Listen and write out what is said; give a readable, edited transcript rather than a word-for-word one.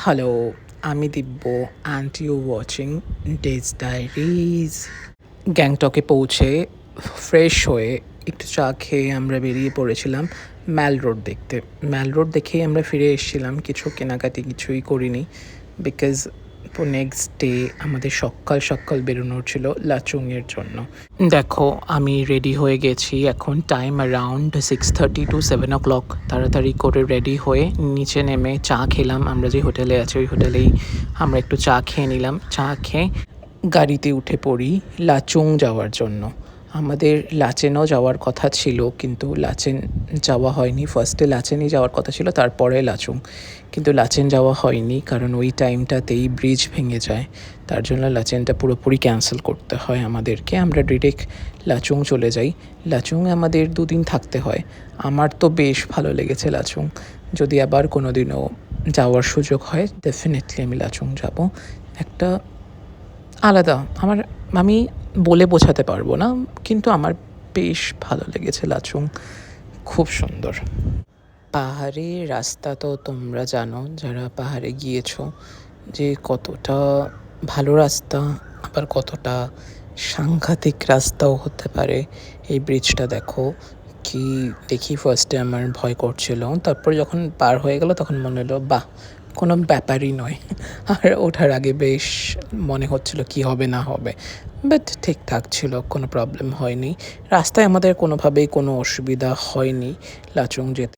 Hello, আমি Dibya and you watching days diaries. গ্যাংটকে পৌঁছে ফ্রেশ হয়ে একটু চা খেয়ে আমরা বেরিয়ে পড়েছিলাম ম্যাল রোড দেখতে। ম্যাল রোড দেখেই আমরা ফিরে এসেছিলাম, কিছু কেনাকাটি কিছুই করিনি বিকজ নেক্সট ডে আমাদের সকাল সকাল বেরোনোর ছিল লাচুংয়ের জন্য। দেখো আমি রেডি হয়ে গেছি, এখন টাইম অ্যারাউন্ড 6:30 to 7 o'clock। তাড়াতাড়ি করে রেডি হয়ে নিচে নেমে চা খেলাম, আমরা যে হোটেলে আছি ওই হোটেলেই আমরা একটু চা খেয়ে নিলাম। চা খেয়ে গাড়িতে উঠে পড়ি লাচুং যাওয়ার জন্য। আমাদের লাচেনও যাওয়ার কথা ছিল কিন্তু লাচেন যাওয়া হয়নি। ফার্স্টে লাচেনই যাওয়ার কথা ছিল, তারপরে লাচুং, কিন্তু লাচেন যাওয়া হয়নি কারণ ওই টাইমটাতেই ব্রিজ ভেঙে যায়। তার জন্য লাচেনটা পুরোপুরি ক্যান্সেল করতে হয় আমাদেরকে। আমরা ডিরেক্ট লাচুং চলে যাই। লাচুংয়ে আমাদের 2 দিন থাকতে হয়। আমার তো বেশ ভালো লেগেছে লাচুং। যদি আবার কোনো দিনও যাওয়ার সুযোগ হয় ডেফিনেটলি আমি লাচুং যাব। একটা আলাদা আমি বলে বোঝাতে পারবো না, কিন্তু আমার বেশ ভালো লেগেছে লাচুং, খুব সুন্দর। পাহাড়ের রাস্তা তো তোমরা জানো যারা পাহাড়ে গিয়েছো যে কতটা ভালো রাস্তা, আবার কতটা সাংঘাতিক রাস্তাও হতে পারে। এই ব্রিজটা দেখো, কি দেখি ফার্স্টে আমার ভয় করছিল, তারপর যখন পার হয়ে গেল তখন মনে হলো বাহ, কোনো ব্যাপারই নয়। আর ওঠার আগে বেশ মনে হচ্ছিল কি হবে না হবে, বাট ঠিকঠাক ছিল, কোনো প্রবলেম হয়নি। রাস্তায় আমাদের কোনোভাবেই কোনো অসুবিধা হয়নি লাচুং যেতে।